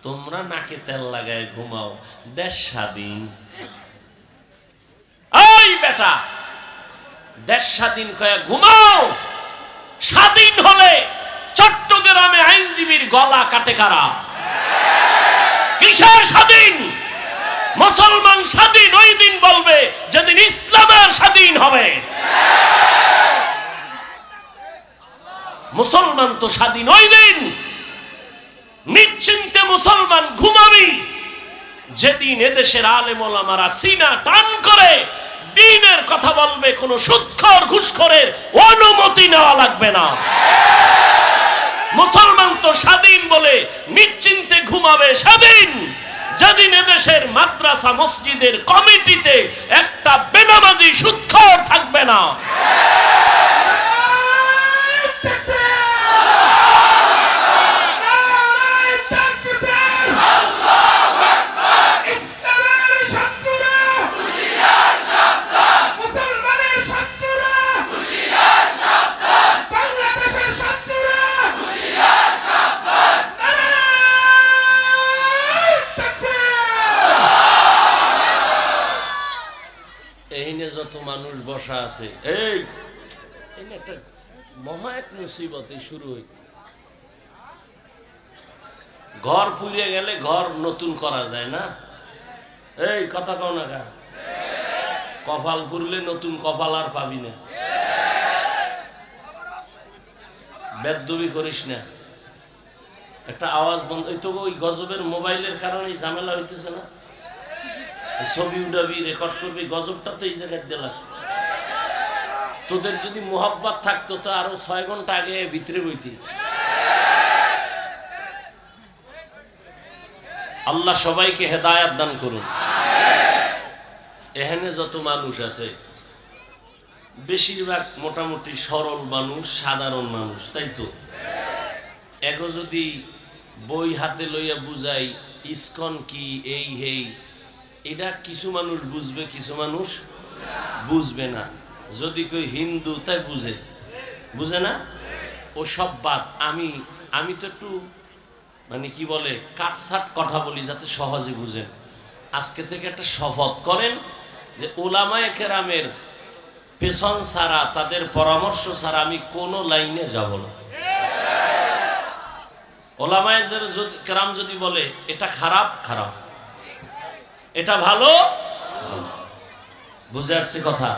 তোমরা নাকে তেল লাগায় ঘুমাও, দেশ স্বাধীন। এই বেটা, দেশ স্বাধীন কয়ে ঘুমাও। স্বাধীন হলে চট্টগ্রামে আইনজীবীর গলা কাটে কারা? কিসের স্বাধীন? মুসলমান স্বাধীন ওই দিন বলবে যেদিন ইসলামের স্বাধীন হবে। মুসলমান তো স্বাধীন ওই দিন, নিশ্চিন্তে মুসলমান ঘুমাবি যেদিন এদেশের আলেম ওলামারা সিনা টান করে দ্বীনের কথা বলবে, কোন সুদখোর ঘুষখোরের অনুমতি নেওয়া লাগবে না। মুসলমান তো স্বাধীন বলে নিশ্চিন্তে ঘুমাবে স্বাধীন যেদিন এদেশের মাদ্রাসা মসজিদের কমিটিতে একটা বেনামাজি সুদখোর থাকবে না। যত মানুষ বসা আছে, এই একটা মহা এক মুসিবত শুরু হই। ঘর পুড়ে গেলে ঘর নতুন করা যায় না? এই কথা কও না কা? কপাল পুড়লে নতুন কপাল আর পাবি না। বেদবি করিস না। একটা আওয়াজ বন্ধ, ওই তো ওই গজবের মোবাইলের কারণে ঝামেলা হইতেছে না? ছবি উঠাবি, রেকর্ড করবি, গজবটা তো এই জায়গায় দিয়ে লাগছে। তোদের যদি মোহাব্বত থাকতো তো আরো 6 ঘন্টা আগে ভিতরে বইতি। আল্লাহ সবাইকে হেদায়েত দান করুন। এখানে যত মানুষ আছে বেশিরভাগ মোটামুটি সরল মানুষ, সাধারণ মানুষ, তাই তো? এগো যদি বই হাতে লইয়া বুঝাই ইসকন কি, এই হেই, এটা কিছু মানুষ বুঝবে, কিছু মানুষ বুঝবে না। যদি কই হিন্দু, তাই বুঝে না। ও সব বাদ। আমি তো একটু মানে কি বলে কাটছাট কথা বলি যাতে সহজে বুঝেন। আজকে থেকে একটা শপথ করেন যে ওলামায়ে কেরামের পেছন ছাড়া, তাদের পরামর্শ ছাড়া আমি কোনো লাইনে যাব না। ওলামায়ে কেরাম যদি বলে এটা খারাপ, খারাপ, এটা ভালো, ভালো। বুঝে আসছে কথা?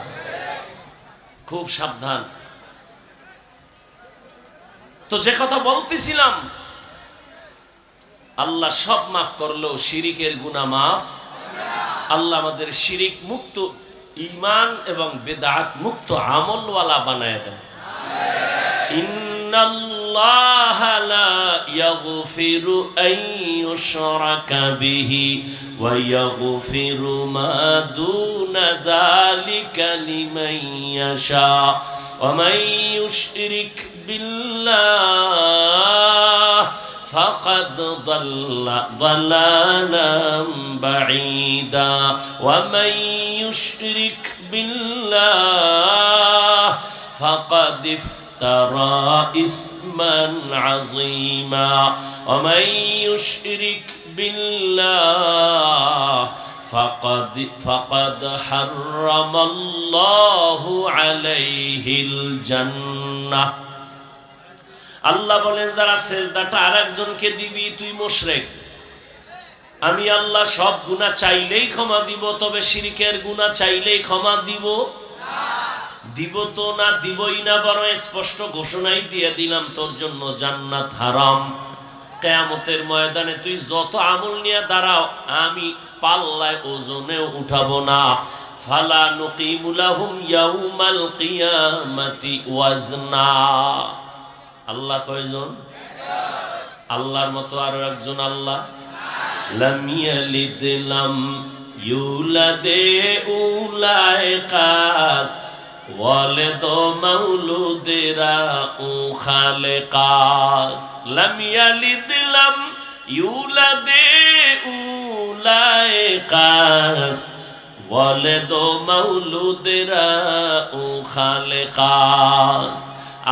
খুব সাবধান। তো যে কথা বলতেছিলাম, আল্লাহ সব মাফ করলো, শিরিকের গুনাহ মাফ। আল্লাহ আমাদের শিরিক মুক্ত, ঈমান এবং বিদআত মুক্ত আমলওয়ালা বানায় দেন। ইন্নাল্লাহা লা ইয়াগফিরু আন ইউশরাকা বিহি ওয়া ইয়াগফিরু মা দুনা যালিকা লিমান ইয়াশা ওয়া মান ইউশরিক বিল্লাহ ফাকাদ দাল্লা দালালান বাঈদা ওয়া মান ইউশরিক বিল্লাহ ফাকাদ ইফতারা ইসমান আযীমা ওয়া মান ইউশরিক বিল্লাহ ফাকাদ হারামাল্লাহু আলাইহিল জান্নাহ। আল্লাহ বলেন যারা সেজদাটা আরেকজনকে দিবি তুই মুশরিক। আমি আল্লাহ সব গুনাহ চাইলেই ক্ষমা দিব, তবে শিরকের গুনাহ চাইলেই ক্ষমা দিব দিব তো না, দিবই না, বরং স্পষ্ট ঘোষণাই দিয়ে দিলাম তোর জন্য জান্নাত হারাম। কিয়ামতের ময়দানে তুই যত আমল নিয়ে দাঁড়াও আমি পাল্লায় ওজনেও উঠাবো না। ফালা নুকিমু লাহুম ইয়াউমাল কিয়ামাতি ওয়াজনা। আল্লাহ কয়জন? আল্লাহর মতো আরো একজন আল্লাহ? লাম ইয়ালিদ লাম ইউলাদে উলাইকাস ওয়ালিদ মাউলুদেরা ও খালেকাস। লাম ইয়ালিদ লাম ইউলাদে উলাইকাস ওয়ালিদ মাউলুদেরা ও খালেকাস।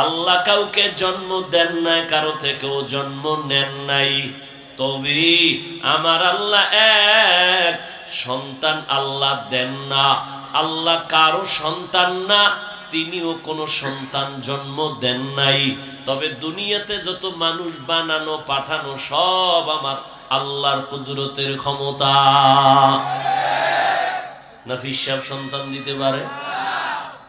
আল্লাহ কাউকে জন্ম দেন নাই, কারো থেকেও জন্ম নেন নাই। তবে আমার আল্লাহ এক, সন্তান আল্লাহ দেন না। আল্লাহ কারো সন্তান না, তিনিও কোনো সন্তান জন্ম দেন নাই। তবে দুনিয়াতে যত মানুষ বানানো পাঠানো সব আমার আল্লাহর কুদরতের ক্ষমতা। নাফিস সাহেব সন্তান দিতে পারে?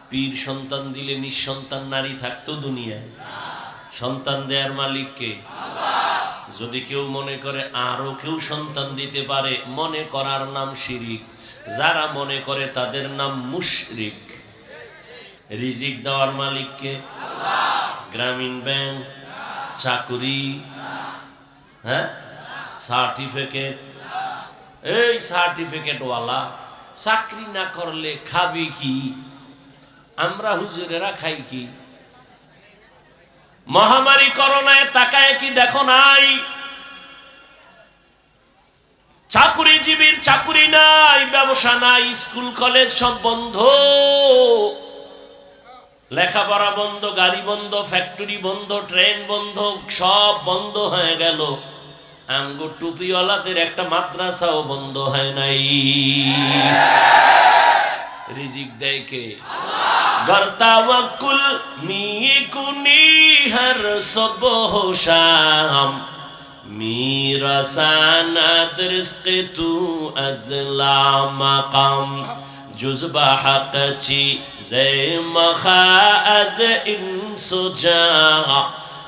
পীর সন্তান দিলে নিঃসন্তান নারী থাকতো দুনিয়ায়? সন্তান দেয়ার মালিক কে? যদি কেউ মনে করে আরো কেউ সন্তান দিতে পারে, মনে করার নাম শিরিক। যারা মনে করে তাদের নাম মুশরিক। রিজিক দেওয়ার মালিক কে? গ্রামীণ ব্যাংক, চাকুরি, হ্যাঁ, সার্টিফিকেট, এই সার্টিফিকেট ওয়ালা চাকরি না করলে খাবি কি? আমরা হুজুরেরা খাই কি? মহামারী করোনায় তাকায় কি দেখো নাই? চাকুরিজীবীর চাকুরি নাই, ব্যবসা নাই, স্কুল কলেজ সব বন্ধ, লেখাপড়া বন্ধ, গাড়ি বন্ধ, ফ্যাক্টরি বন্ধ, ট্রেন বন্ধ, সব বন্ধ হয়ে গেল। আমগো টুপিওয়ালাদের একটা মাদ্রাসাও বন্ধ হয় নাই। রিজিক দেয় কে? गर तवक्कुल मी कुनी हर सुबह शाम मेरा सनद रिज़्क़ तू अज़ला मकाम जुज़्बा हक़ ची ज़े मख़ाअज़ इंसुजा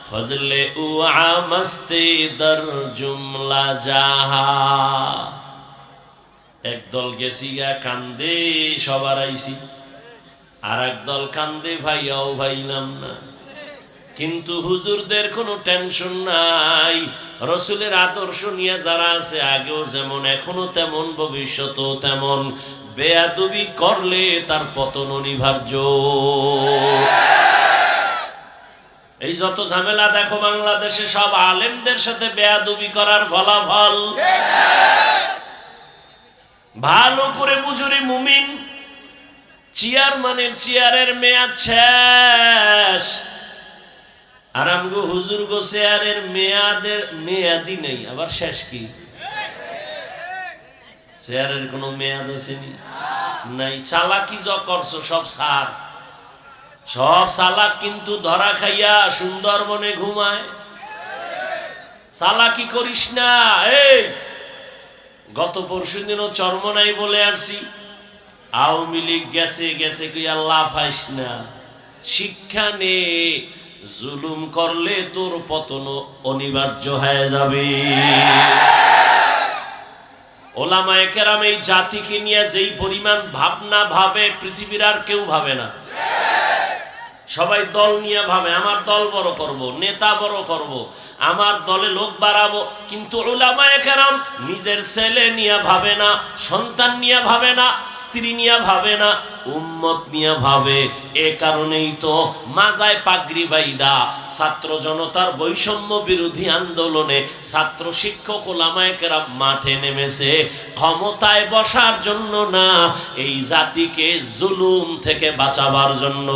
फज़ले उआ मस्ती दर जुमला जाहा। एक दल गेसी गा कांदे सबार आइसी, আর একদল কান্দে ভাইয়াও ভাইলাম না। কিন্তু হুজুরদের কোনো টেনশন নাই। রসুলের আদর্শ নিয়ে যারা আছে, আগেও যেমন এখনো তেমন ভবিষ্যতেও তেমন। বেয়াদবি করলে তার পতন অনিবার্য। এই যত ঝামেলা দেখো বাংলাদেশে, সব আলেমদের সাথে বেয়াদবি করার ফলাফল। ভালো করে বুঝুরি মুমিন, চেয়ারম্যানের চেয়ারের মেয়াদ শেষ, আর আমগো হুজুর গো চেয়ারের মেয়াদই নেই, আবার শেষ কি? চেয়ারের কোনো মেয়াদ আছে নাই। চালাকি যা করছো সব সার, সব চালাক কিন্তু ধরা খাইয়া সুন্দরবনে ঘুমায়। চালাকি করিস না। এই গত পরশুদিনও চরমনাই বলে আসছি, আওয়ামী লীগ গেছে গেছে কই আল্লাহ ফাইস না। শিক্ষা নে, জুলুম করলে তোর পতন অনিবার্য হয়ে যাবে। ওলামায়ে কেরাম এই জাতিকে নিয়ে যেই পরিমাণ ভাবনা ভাবে, পৃথিবীর আর কেউ ভাবে না। সবাই দল নিয়ে ভাবে, আমার দল বড় করব, নেতা বড় করব, আমার দলে লোক বাড়াবো। কিন্তু উলামায়ে কেরাম নিজের ছেলে নিয়ে ভাবে না, সন্তান নিয়ে ভাবে না, স্ত্রী নিয়ে ভাবে না, উম্মত নিয়ে ভাবে। এ কারণেই তো মাজায় পাগড়ি বাইদা ছাত্র জনতার বৈষম্য বিরোধী আন্দোলনে ছাত্র শিক্ষক উলামায়ে কেরাম মাঠে নেমেছে, ক্ষমতায় বসার জন্য না, এই জাতিকে জুলুম থেকে বাঁচাবার জন্য।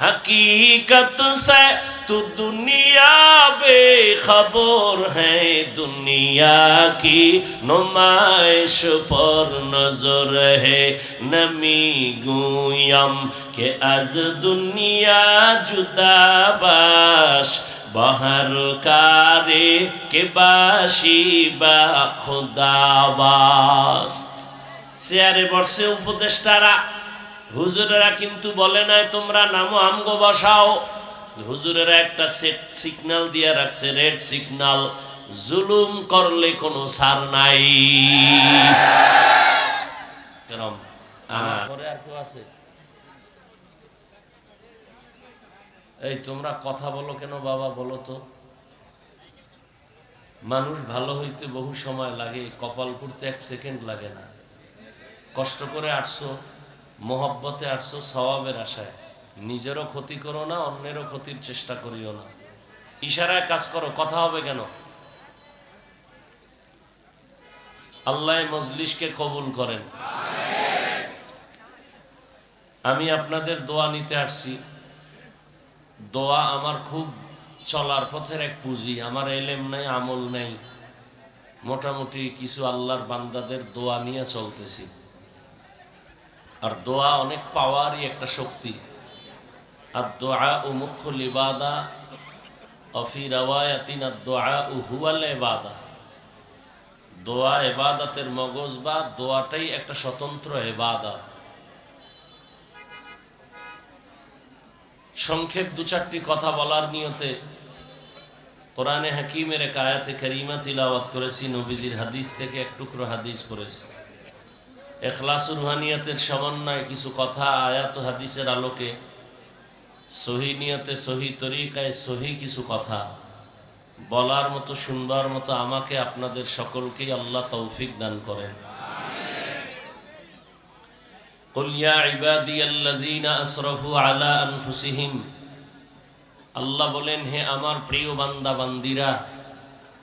हकीकत से तू दुनिया बेखबर है, दुनिया की नुमाइश पर नजर है, नमी गुयम के आज दुनिया जुदा बाश बाहर कारे के बाशी बा खुदाबाश। চেয়ারে বসে উপদেষ্টারা, হুজুরেরা কিন্তু বলে নাই তোমরা নামো আমগো বসাও। হুজুরেরা একটা সেট সিগন্যাল দিয়ে রাখছে, রেড সিগন্যাল। জুলুম করলে কোনো ছাড় নাই। কেরম পরে আর কেউ আছে? এই তোমরা কথা বলো কেন বাবা, বলো তো। মানুষ ভালো হইতে বহু সময় লাগে, কপাল পুড়তে 1 সেকেন্ড লাগে না। কষ্ট করে আসছো, মোহব্বতে আসছো, সওয়াবের আশায়। নিজেরও ক্ষতি করো না, অন্যেরও ক্ষতির চেষ্টা করিও না। ইশারায় কাজ করো, কথা হবে কেন? আল্লাহ মজলিসকে কবুল করেন। আমি আপনাদের দোয়া নিতে আসছি। দোয়া আমার খুব চলার পথের এক পুঁজি। আমার এলেম নাই, আমল নাই, মোটামুটি কিছু আল্লাহর বান্দাদের দোয়া নিয়ে চলতেছি। আর দোয়া অনেক পাওয়ারই একটা শক্তি। আর দোয়া ও মুখুল ইবাদা অফি রাওয়ায়াতিন আদ-দুআ হুয়াল ইবাদা। দোয়া ইবাদতের মগজ, বা দোয়াটাই একটা স্বতন্ত্র ইবাদত। সংক্ষেপ দু চারটি কথা বলার নিয়তে কোরআনে হাকিমের এক আয়াতে কারিমা তিলাওয়াত করেছি, নবীজির হাদিস থেকে এক টুকরো হাদিস পড়েছি। ইখলাসুর রুহানিয়াতের সমন্বয়ে কিছু কথা আয়াত ও হাদিসের আলোকে সহি নিয়তে, সহি তরিকায়, সহি কিছু কথা বলার মতো, শুনবার মতো আমাকে আপনাদের সকলকেই আল্লাহ তৌফিক দান করেন। কুল ইয়া ইবাদিয়াল্লাযীনা আসরাফু আলা আনফুসিহিম, আল্লাহ বলেন, হে আমার প্রিয় বান্দা বান্দিরা,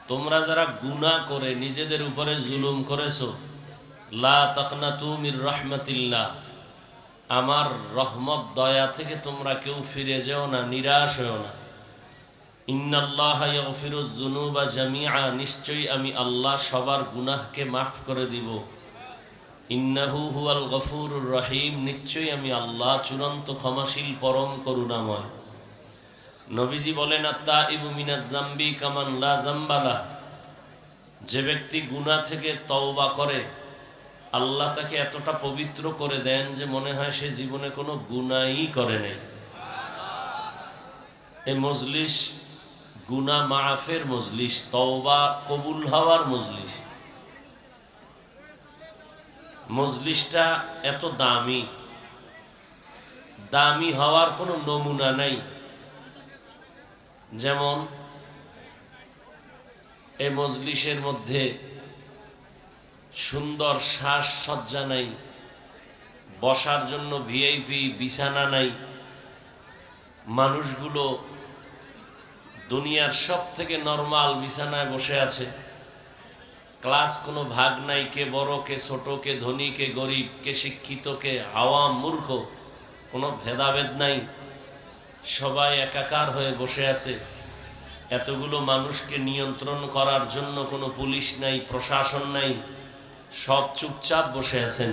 তোমরা যারা গুনাহ করে নিজেদের উপরে জুলুম করেছো, লা তাকনাতু মির রাহমাতিল্লাহ, আমার রহমত দয়া থেকে তোমরা কেউ ফিরে যেও না, নিরাশ হও না। ইন্নাল্লাহা ইয়াগফিরুয যুনুবা জামিআ, নিশ্চয়ই আমি আল্লাহ সবার গুনাহকে মাফ করে দিব। ইন্নাহু হুয়াল গফুরুর রহিম, নিশ্চয়ই আমি আল্লাহ চূড়ান্ত ক্ষমাশীল, পরম করুণাময়। নবীজি বলেন, আত-তাইবু মিনাজ যামবি কামান লা যামবা লাহ, যে ব্যক্তি গুনাহ থেকে তওবা করে আল্লাহ তাকে এতটা পবিত্র করে দেন যে মনে হয় সে জীবনে কোনো গুনাহই করে নাই। এই মজলিস গুনাহ মাফের মজলিস, তওবা কবুল হওয়ার মজলিস। মজলিসটা এত দামি, দামি হওয়ার কোনো নমুনা নাই। যেমন এই মজলিসের মধ্যে সুন্দর সাজসজ্জা নাই, বসার জন্য ভিআইপি বিছানা নাই, মানুষগুলো দুনিয়ার সব থেকে নরমাল বিছানায় বসে আছে, ক্লাস কোনো ভাগ নাই, কে বড় কে ছোট, কে ধনী কে গরিব, কে শিক্ষিত কে আওয়াম মূর্খ, কোনো ভেদাভেদ নাই, সবাই একাকার হয়ে বসে আছে। এতগুলো মানুষকে নিয়ন্ত্রণ করার জন্য কোনো পুলিশ নাই, প্রশাসন নাই, সব চুপচাপ বসে আছেন।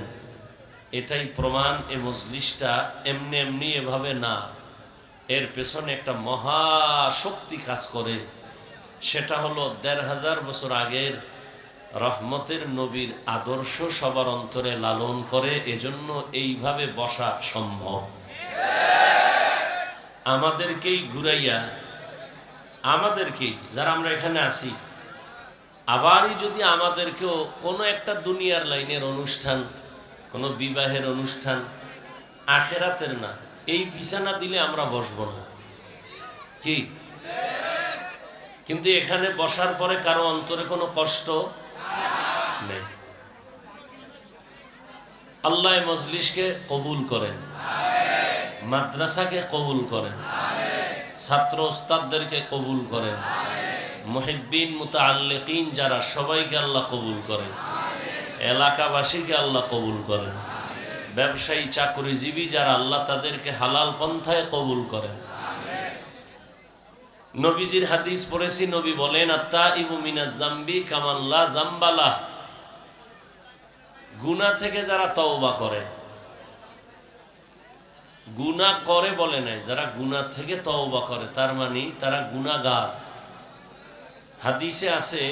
এটাই প্রমাণ এ মজলিসটা এমনি এমনি এভাবে না, এর পেছনে একটা মহাশক্তি কাজ করে। সেটা হলো ১৫০০ বছর আগের রহমতের নবীর আদর্শ সবার অন্তরে লালন করে, এজন্য এইভাবে বসা সম্ভব। আমাদেরকেই ঘুরাইয়া, আমাদেরকেই যারা আমরা এখানে আছি, আবারই যদি আমাদেরকেও কোনো একটা দুনিয়ার লাইনের অনুষ্ঠান, কোনো বিবাহের অনুষ্ঠান, আখেরাতের না, এই বিছানা দিলে আমরা বসবো না কি? কিন্তু এখানে বসার পরে কারো অন্তরে কোনো কষ্ট নেই। আল্লাহ মজলিসকে কবুল করেন, মাদ্রাসাকে কবুল করেন, ছাত্র ওস্তাদদেরকে কবুল করেন, মুহিব্বিন মুতাআল্লিকিন যারা, সবাইকে আল্লাহ কবুল করেন, এলাকাবাসীকে আল্লাহ কবুল করেন, ব্যবসায়ী চাকরিজীবী যারা, আল্লাহ তাদেরকে হালাল পন্থায় কবুল করেন। নবীজির হাদিস পড়েছি, নবী বলেন, আত-তাইবু মিনাজ যামবি কামান লা যামবা লাহ, গুনাহ থেকে যারা তওবা করে, গুনাহ করে বলে নাই, যারা গুনাহ থেকে তওবা করে তার মানে তারা গুনাহগার। হাদিসে আছে,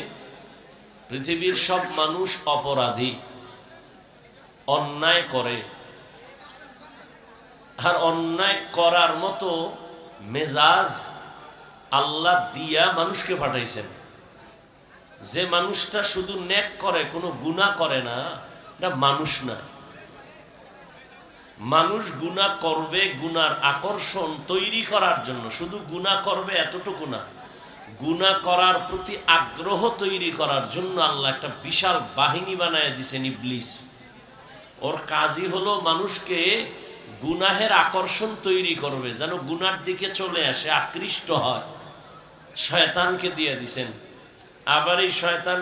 পৃথিবীর সব মানুষ অপরাধী, অন্যায় করে, আর অন্যায় করার মতো মেজাজ আল্লাহ দিয়া মানুষকে পাঠাইছেন। যে মানুষটা শুধু নেক করে, কোনো গুনাহ করে না, এটা মানুষ না। মানুষ গুনাহ করবে গুনার আকর্ষণ তৈরি করার জন্য, শুধু গুনাহ করবে এতটুকু না, গুনাহ করার প্রতি আগ্রহ তৈরি করার জন্য আল্লাহ একটা বিশাল বাহিনী বানায় দিছেন, ইবলিস। ওর কাজই হলো মানুষকে গুনাহের আকর্ষণ তৈরি করবে, যেন গুনার দিকে চলে আসে, আকৃষ্ট হয়। শয়তানকে দিয়ে দিছেন। আবার এই শয়তান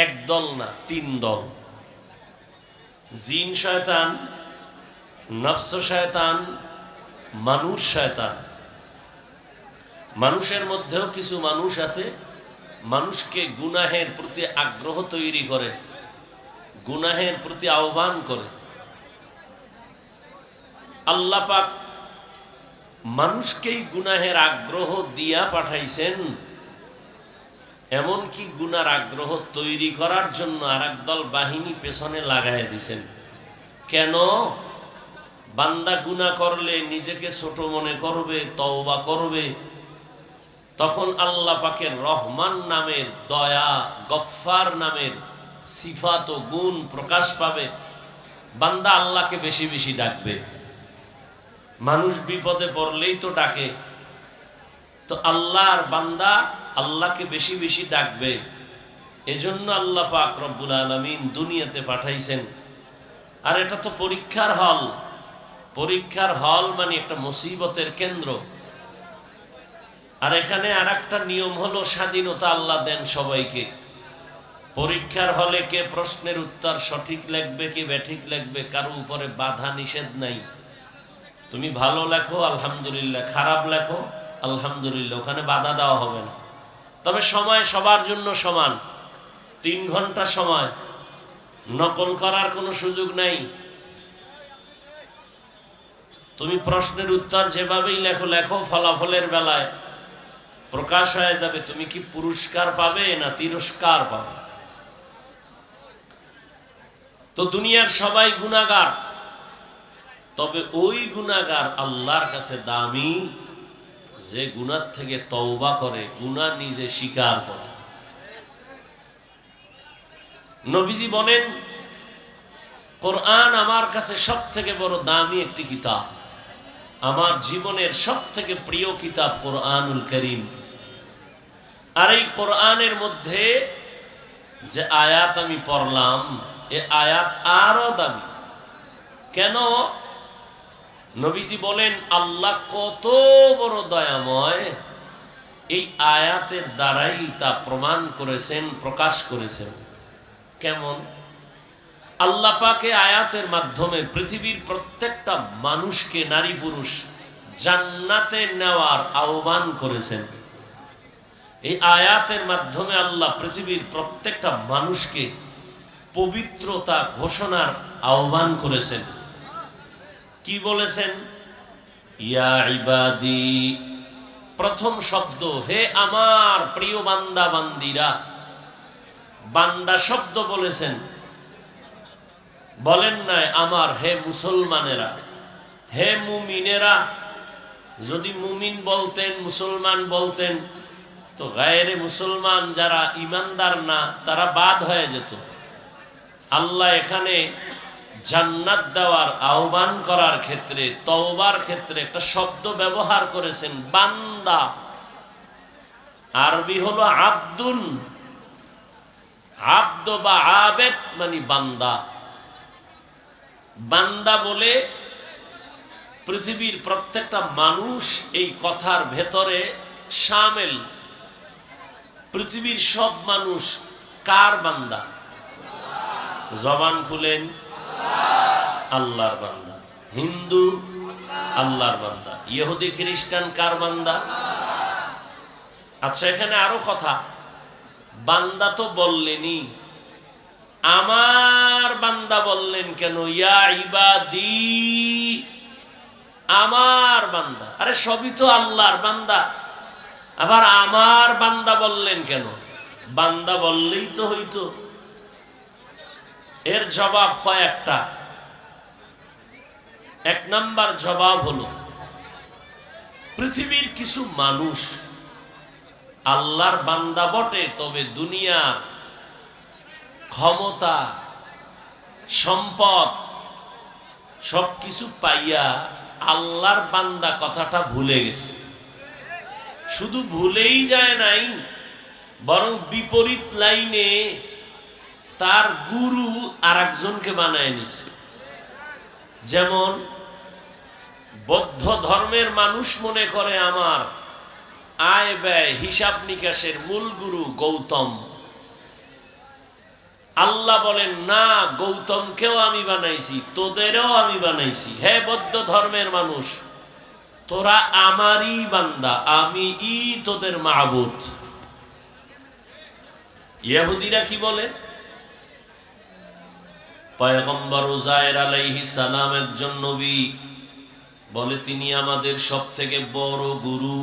এক দল না, 3 দল। জিন শয়তান, নফস শয়তান, মানুষ শয়তান। মানুষের মধ্যেও কিছু মানুষ আছে মানুষকে গুনাহের প্রতি আগ্রহ তৈরি করে, গুনাহের প্রতি আহ্বান করে। আল্লাহ পাক মানুষকেই গুনাহের আগ্রহ দিয়া পাঠাইছেন, এমনকি গুনার আগ্রহ তৈরি করার জন্য আর একদল বাহিনী পেছনে লাগাই দিছেন। কেন? বান্দা গুনাহ করলে নিজেকে ছোট মনে করবে, তওবা করবে, তখন আল্লাহ পাকের রহমান নামের, দয়া গফফার নামের সিফাত ও গুণ প্রকাশ পাবে। বান্দা আল্লাহকে বেশি বেশি ডাকবে। মানুষ বিপদে পড়লেই তো ডাকে, তো আল্লাহর বান্দা আল্লাহকে বেশি বেশি ডাকবে। এজন্য আল্লাহ পাক রব্বুল আলামিন দুনিয়াতে পাঠাইছেন। আর এটা তো পরীক্ষার হল। পরীক্ষার হল মানে একটা মুসিবতের কেন্দ্র। আর এখানে আর একটা নিয়ম হলো, স্বাধীনতা আল্লাহ দেন সবাইকে। পরীক্ষার হলে কে প্রশ্নের উত্তর সঠিক লিখবে কি ব্যাঠিক লিখবে, কারো উপরে বাধা নিষেধ নাই। তুমি ভালো লেখো আলহামদুলিল্লাহ, খারাপ লেখো আলহামদুলিল্লাহ, ওখানে বাধা দেওয়া হবে না। তবে সময় সবার জন্য সমান, 3 ঘন্টা সময়, নকল করার কোনো সুযোগ নাই। তুমি প্রশ্নের উত্তর যেভাবেই লেখো লেখো, ফলাফলের বেলায় প্রকাশ হয়ে যাবে তুমি কি পুরস্কার পাবে না তিরস্কার পাবে। তো দুনিয়ার সবাই গুনাহগার, তবে ওই গুনাহগার আল্লাহর কাছে দামি যে গুনাহ থেকে তওবা করে, গুনাহ নিজে স্বীকার করে। নবীজি বলেন, কোরআন আমার কাছে সবথেকে বড় দামি একটি কিতাব, আমার জীবনের সবথেকে প্রিয় কিতাব কোরআনুল কারীম। আর এই কোরআনের মধ্যে যে আয়াত আমি পড়লাম, এই আয়াত আরো দামি। কেন? নবীজি বলেন আল্লাহ কত বড় দয়াময়, এই আয়াতের দ্বারাই তা প্রমাণ করেছেন, প্রকাশ করেছেন। কেমন? আল্লাহ পাকে আয়াতের মাধ্যমে পৃথিবীর প্রত্যেকটা মানুষকে, নারী পুরুষ, জান্নাতে নেওয়ার আহ্বান করেছেন। এই আয়াতের মাধ্যমে আল্লাহ পৃথিবীর প্রত্যেকটা মানুষকে পবিত্রতা ঘোষণার আহ্বান করেছেন। কি বলেছেন? ইয়া ইবাদি, প্রথম শব্দ হে আমার প্রিয় বান্দা বান্দিরা। বান্দা শব্দ বলেছেন, বলেন নাই আমার হে মুসলমানেরা, হে মুমিনেরা। যদি মুমিন বলতেন, মুসলমান বলতেন, তো গায়রে মুসলমান যারা ইমানদার না তারা বাদ হয়ে যেত। আল্লাহ এখানে জান্নাত দেওয়ার আহ্বান করার ক্ষেত্রে, তওবার ক্ষেত্রে একটা শব্দ ব্যবহার করেছেন, বান্দা। আরবি হলো আব্দুন, আব্দ বা আবেদ মানে বান্দা। বান্দা বলে পৃথিবীর প্রত্যেকটা মানুষ এই কথার ভেতরে শামিল। পৃথিবীর সব মানুষ কার বান্দা? জবান খুলেন, আল্লাহর বান্দা। হিন্দু আল্লাহর বান্দা, ইহুদি খ্রিস্টান কার বান্দা? আচ্ছা, এখানে আরো কথা, বান্দা তো বললেনই, আমার বান্দা বললেন কেন? ইয়া ইবাদি, আমার বান্দা। আরে সবই তো আল্লাহর বান্দা, আবার আমার বান্দা বললেন কেন? বান্দা বললেই তো হইতো। এর জবাব কয়েকটা। 1 নাম্বার জবাব হলো, পৃথিবীর কিছু মানুষ আল্লাহর বান্দা বটে, তবে দুনিয়া, ক্ষমতা, সম্পদ সবকিছু পাইয়া আল্লাহর বান্দা কথাটা ভুলে গেছে। শুধু ভুলেই যায় নাই, বরং বিপরীত লাইনে তার গুরু আরেকজনকে বানায় নিছে। যেমন বৌদ্ধ ধর্মের মানুষ মনে করে আমার আয় ব্যয় হিসাব নিকাশের মূল গুরু গৌতম। আল্লাহ বলেন না, গৌতমকেও আমি বানাইছি, তোদেরও আমি বানাইছি। হে বৌদ্ধ ধর্মের মানুষ, তোরা আমারই বান্দা, আমি তোদের মাবুদ। ইহুদিরা কি বলে? পয়গম্বর উযায়ের আলাইহিস সালাম একজন নবী, বলে তিনি আমাদের সবথেকে বড় গুরু,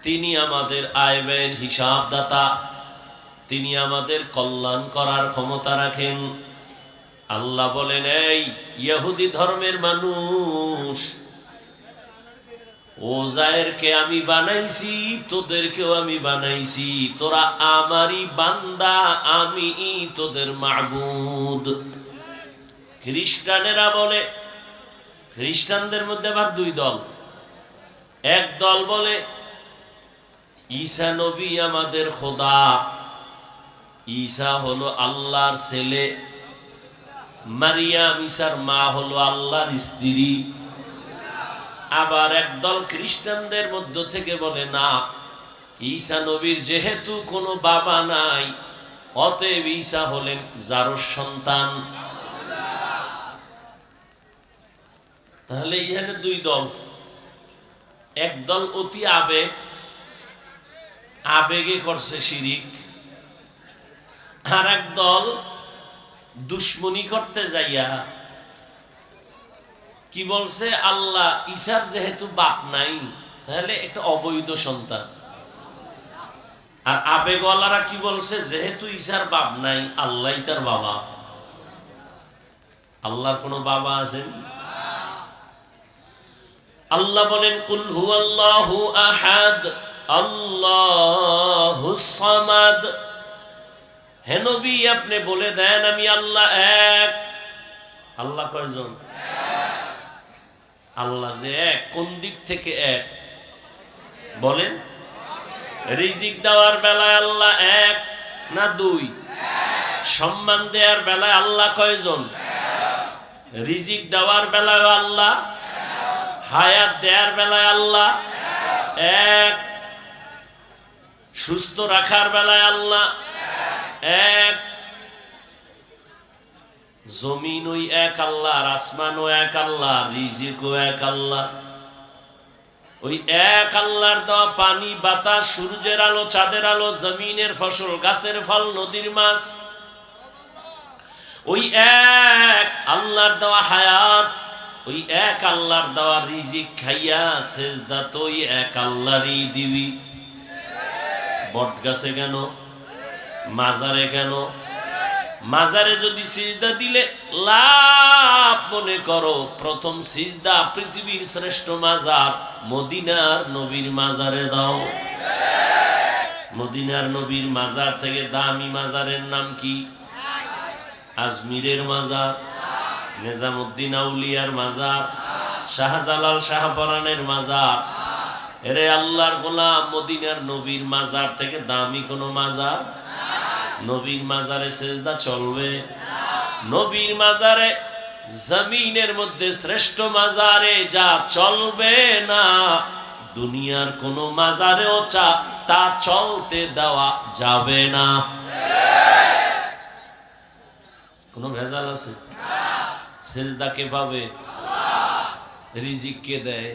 তিনি আমাদের আয় ব্যয়ের হিসাবদাতা, তিনি আমাদের কল্যাণ করার ক্ষমতা রাখেন। আল্লাহ বলেন, এই ইহুদি ধর্মের মানুষ, উযায়েরকে আমি বানাইছি, তোদেরকেও আমি বানাইছি, তোরা আমারই বান্দা, আমি তোদের মাবুদ। খ্রিস্টানেরা বলে, খ্রিস্টানদের মধ্যে আবার দুই দল। এক দল বলে ঈসা নবী আমাদের খোদা, ঈসা হলো আল্লাহর ছেলে, মারিয়াম ঈসার মা হলো আল্লাহর স্ত্রী। আবার একদল খ্রিস্টানদের মধ্য থেকে বলে, না, ঈসা নবীর যেহেতু কোনো বাবা নাই, অতএব ঈসা হলেন যারোর সন্তান। তাহলে এখানে দুই দল। এক দল অতি আবেগে করছে শিরিক, আর এক দল দুশ্মনী করতে যাইয়া কি বলছে, আল্লাহ ঈসার যেহেতু বাপ নাই, তাহলে একটা অবৈধ সন্তান। আর আবেগওয়ালারা কি বলছে, যেহেতু ঈসার বাপ নাই, আল্লাহই তার বাবা। আল্লাহর কোনো বাবা আছেন? আল্লাহ বলেন, কুল হুয়াল্লাহু আহাদ আল্লাহুস সামাদ। হে নবী, আপনি বলে দেন আমি আল্লাহ এক। আল্লাহ কয়জন? আল্লাহ যে এক, কোন দিক থেকে এক বলেন? রিজিক দেওয়ার বেলায় আল্লাহ এক না দুই? সম্মান দেওয়ার বেলায় আল্লাহ কয়জন? রিজিক দেওয়ার বেলায় আল্লাহ, হায়াত দেওয়ার বেলায় আল্লাহ এক, সুস্থ রাখার বেলায় আল্লাহ এক। জমিন ওই এক আল্লাহ, আসমানও এক আল্লাহ, রিজিকও এক আল্লাহ। ওই এক আল্লাহর দেওয়া পানি, বাতাস, সূর্যের আলো, চাঁদের আলো, জমিনের ফসল, গাছের ফল, নদীর মাছ, ওই এক আল্লাহর দেওয়া হায়াত, ওই এক আল্লাহর দেওয়া রিজিক খাইয়া সেজদা তো ওই এক আল্লাহরই দিবি। বট গাছে কেন? মাজারে কেন? মাজারে যদি সিজদা দিলে লাভ মনে করো, প্রথম সিজদা পৃথিবীর শ্রেষ্ঠ মাজার মদিনার নবীর মাজারে দাও। মদিনার নবীর মাজার থেকে দামি মাজারের নাম কি? আজমিরের মাজার, নিজামউদ্দিন আউলিয়ার মাজার, শাহজালাল শাহপরানের মাজার। এরে আল্লাহর গোলাম, মদিনার নবীর মাজার থেকে দামি কোনো মাজার? নবীর মাজারে সেজদা চলবে? নবীর মাজারে, জমিনের মধ্যে শ্রেষ্ঠ মাজারে যা চলবে না, দুনিয়ার কোন মাজারেও তা চলতে দেওয়া যাবে না। কোন ভেজাল আছে? সেজদা কে পাবে? রিজিক কে দেয়?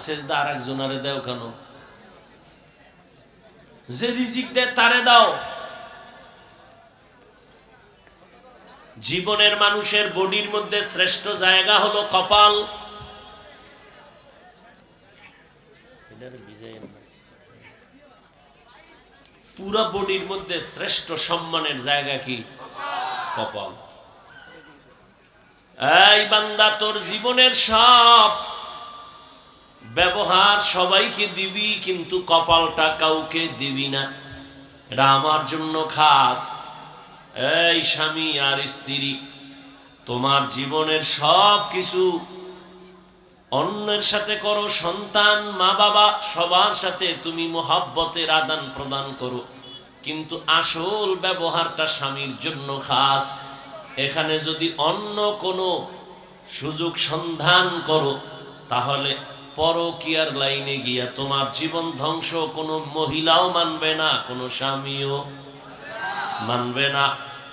সেজদা আর একজনারে দেও কেন? যে রিজিক দেয় তারে দাও। জীবনের মানুষের বডির মধ্যে শ্রেষ্ঠ জায়গা হলো কপাল। পুরা বডির মধ্যে শ্রেষ্ঠ সম্মানের জায়গা কি? কপাল। এই বান্দা, তোর জীবনের সব ব্যবহার সবাইকে দিবি, কিন্তু কপালটা কাউকে দিবি না। এটা আমার জন্য খাস। এই স্বামী আর স্ত্রী, তোমার জীবনের সব কিছু অন্যের সাথে করো, সন্তান, মা বাবা, সবার সাথে তুমি মোহাব্বতের আদান প্রদান করো, কিন্তু আসল ব্যবহারটা স্বামীর জন্য খাস। এখানে যদি অন্য কোনো সুযোগ সন্ধান করো, তাহলে পরকীয়ার লাইনে গিয়া তোমার জীবন ধ্বংস। কোনো মহিলাও মানবে না, কোনো স্বামীও মানবে না।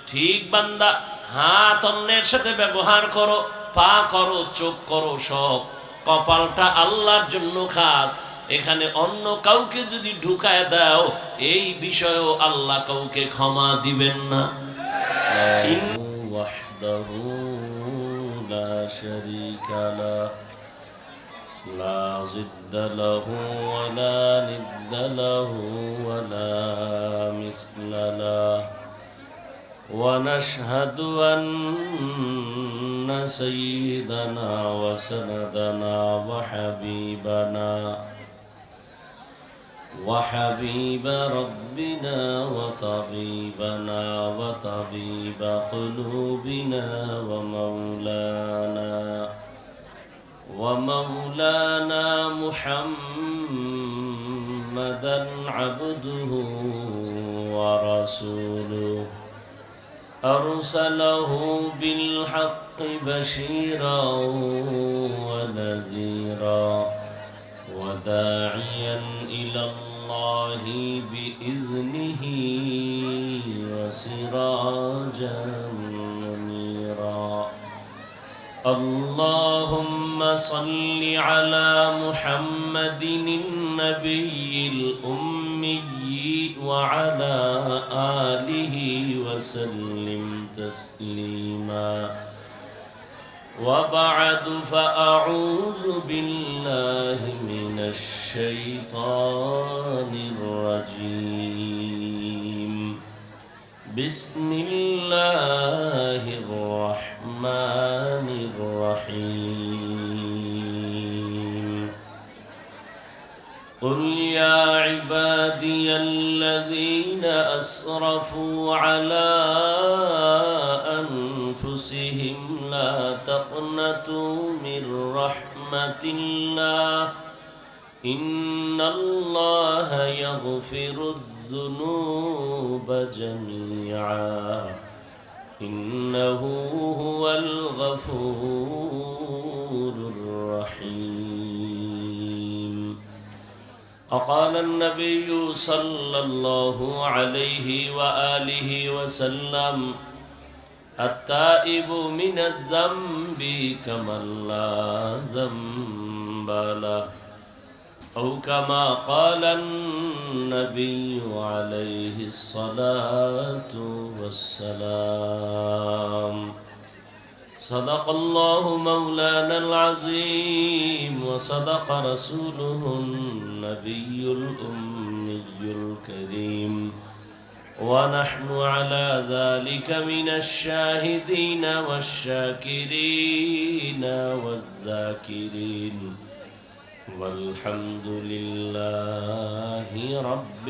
ঠিক বান্দা, হাত অন্যের সাথে ব্যবহার করো, পা করো, চোখ করো, সব, কপালটা আল্লাহর জন্য খাস, এখানে অন্য কাউকে যদি ঢুকায় দাও এই বিষয়েও আল্লাহ কাউকে ক্ষমা দিবেন না। ওয়াহদাহু লা শারীকা লাহু লা জিদ্দা লাহু ওয়া লা নিদ্দা লাহু ওয়া লা মিসলা লাহু ওয়া নাশহাদু আন্না সাইয়্যিদানা ওয়া সানাদানা ওয়া হাবিবানা وحبيب ربنا وطبيبنا وطبيب قلوبنا ومولانا محمدا عبده ورسوله أرسله بالحق بشيرا ونذيرا وداعيا إلى الله بإذنه وسراجا منيرا. اللهم صل على محمد النبي الأمي وعلى آله وسلم تسليما. وبعد فأعوذ بالله من الشيطان الرجيم. بسم الله الرحمن الرحيم. قل يا عبادي الذين أسرفوا على أنفسهم لا تقنطوا من رحمة الله إن الله يغفر الذنوب جميعا إنه هو الغفور الرحيم. وقال النبي صلى الله عليه وآله وسلم التائب من الذنب كمن لا ذنب له أو كما قال النبي عليه الصلاة والسلام. صدق الله مولانا العظيم وصدق رسوله النبي الأمي الكريم ونحن على ذلك من الشاهدين والشاكرين والذاكرين والحمد لله رب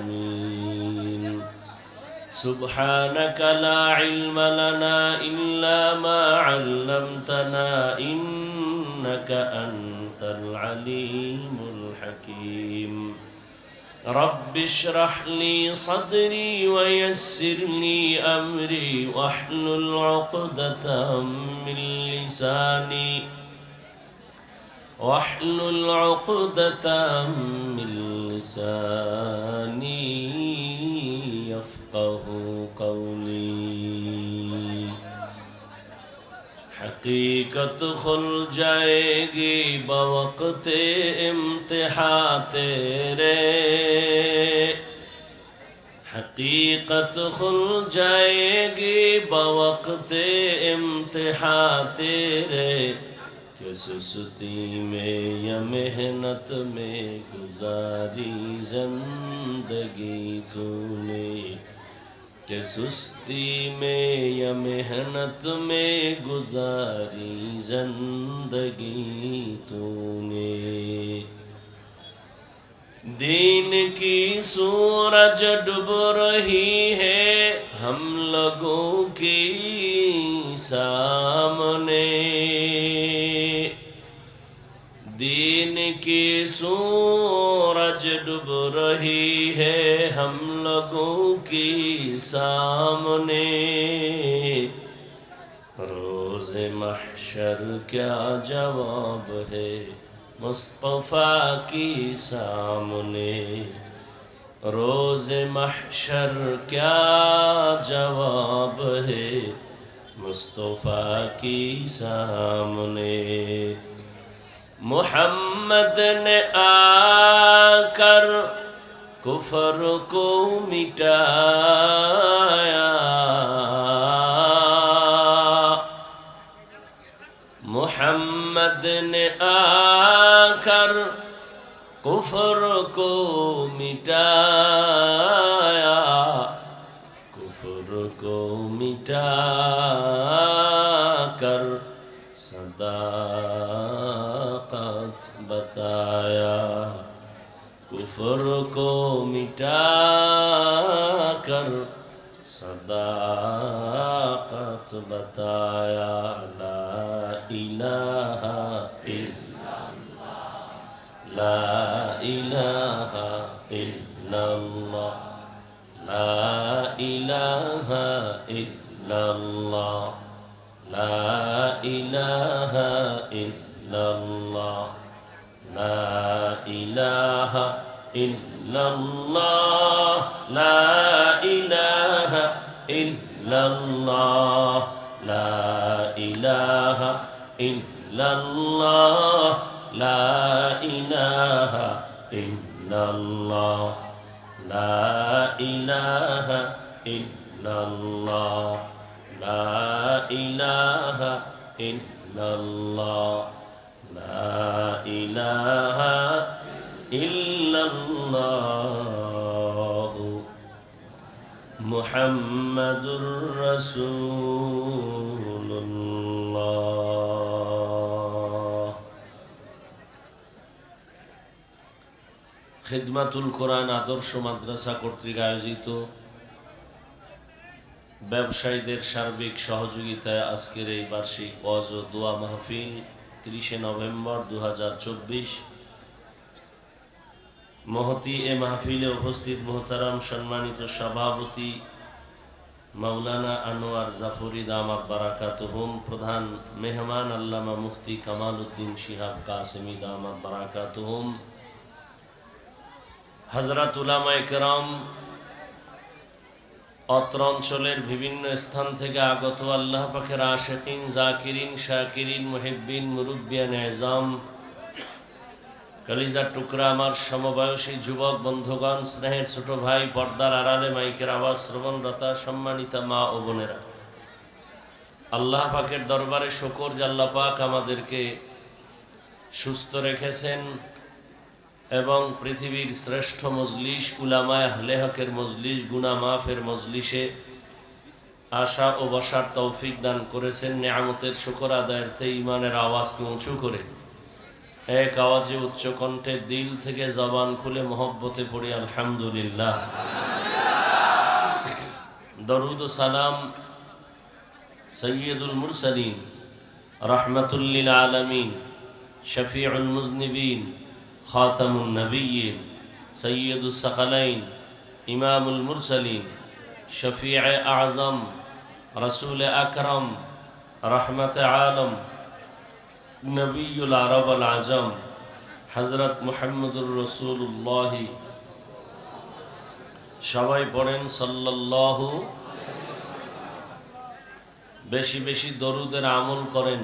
العالمين. سبحانك لا علم لنا إلا ما علمتنا إنك أنت العليم الحكيم. رب اشرح لي صدري ويسر لي أمري واحلل عقدة من لساني يفقه قولي. حقیقت کھل جائے گی بوقت امتحان تیرے. حقیقت کھل جائے گی بوقت امتحان تیرے. کہ سستی میں یا محنت میں گزاری زندگی تو نے. کہ سستی میں یا محنت میں گزاری زندگی تو نے. دین کی سورج ڈوب رہی ہے ہم لوگوں کی سامنے. دین کی سورج ڈوب رہی ہے ہم لوگوں کی سامنے. روز محشر کیا جواب ہے مصطفیٰ کی سامنے. روز محشر کیا جواب ہے मुस्तफा की सामने मोहम्मद ने आकर कुफर को मिटाया, मोहम्मद ने आकर कुफर को मिटाया, कुफर को मिटाकर सदाकत बताया, कुफर को मिटाकर सदाकत बताया। ला इलाहा इल्लल्लाह, ला इलाहा इल्लल्लाह, ला इलाहा इल्लल्लाह, ला इलाहा इल्लल्लाह, ला इलाहा इल्लल्लाह, ला इलाहा इल्लल्लाह, ला इलाहा इल्लल्लाह, ला इलाहा इल्लल्लाह, ला इलाहा इल्लल्लाह, ला इलाहा इल्लल्लाह, ला इलाहा इल्लल्लाह मुहम्मदुर रसूलुल्लाह। খিদমাতুল কোরআন আদর্শ মাদ্রাসা কর্তৃক আয়োজিত ব্যবসায়ীদের সার্বিক সহযোগিতায় আজকের এই বার্ষিক ওয়াজ ও দোয়া মাহফিল 30শে নভেম্বর 2024। মহতি এ মাহফিলে উপস্থিত মোহতারাম সম্মানিত সভাপতি মাওলানা আনোয়ার জাফরি দামাত বারাকাতুহুম, প্রধান মেহমান আল্লামা মুফতি কামাল উদ্দিন শিহাব কাসেমি দামাত বারাকাতুহুম, হযরত উলামায়ে কেরাম, অত্র অঞ্চলের বিভিন্ন স্থান থেকে আগত আল্লাহ পাকের আশিকিন, জাকিরিন, শাকিরিন, মুহিব্বিন, মুরব্বিয়ান এজাম, কলিজার টুকরা আমার সমবয়সী যুবক বন্ধুগণ, স্নেহের ছোট ভাই, পর্দার আড়ালে মাইকের আওয়াজ শ্রবণরতা সম্মানিতা মা ও বোনেরা, আল্লাহ পাকের দরবারে শুকর যে আল্লাহ পাক আমাদেরকে সুস্থ রেখেছেন এবং পৃথিবীর শ্রেষ্ঠ মজলিস উলামায়ে আহলে হকের মজলিস, গুনাহ মাফের মজলিসে আশা ও বসার তৌফিক দান করেছেন। নেয়ামতের শুকর আদায়ার্থে ঈমানের আওয়াজকে উঁচু করে এক আওয়াজে উচ্চ কণ্ঠে দিল থেকে জবান খুলে মহব্বতে পড়ি আলহামদুলিল্লাহ। দরুদ ও সালাম সৈয়দুল মুরসালিন, রাহমাতুল লিল আলামিন, শফিউল মুজনিবিন, খাতামুন নবিয়্যিন, সৈয়দুস সাকালাইন, ইমামুল মুরসালিন, শফিয়ে আযম, রাসূল আকরাম, রহমতে আলম, নবিয়ুল আরব আল আজম, হযরত মুহাম্মদুর রাসূলুল্লাহ। সবাই পড়েন সাল্লাল্লাহু। বেশি বেশি দরুদের আমল করেন।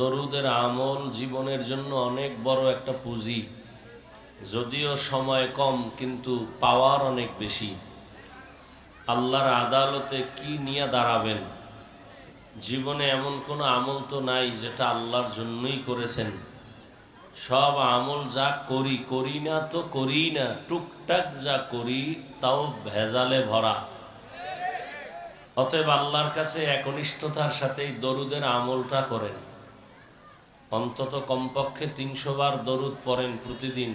দরুদের আমল জীবনের জন্য অনেক বড় একটা পুঁজি, যদিও সময় কম কিন্তু পাওয়ার অনেক বেশি। আল্লাহর আদালতে কি নিয়ে দাঁড়াবেন? জীবনে এমন কোনো আমল তো নাই যেটা আল্লাহর জন্যই করেছেন। সব আমল যা করি, করি না তো করি না, টুকটাক যা করি তাও ভেজালে ভরা। অতএব আল্লাহর কাছে একনিষ্ঠতার সাথেই দরুদের আমলটা করেন। অন্তত কমপক্ষে 300 বার দরুদ পড়েন প্রতিদিন।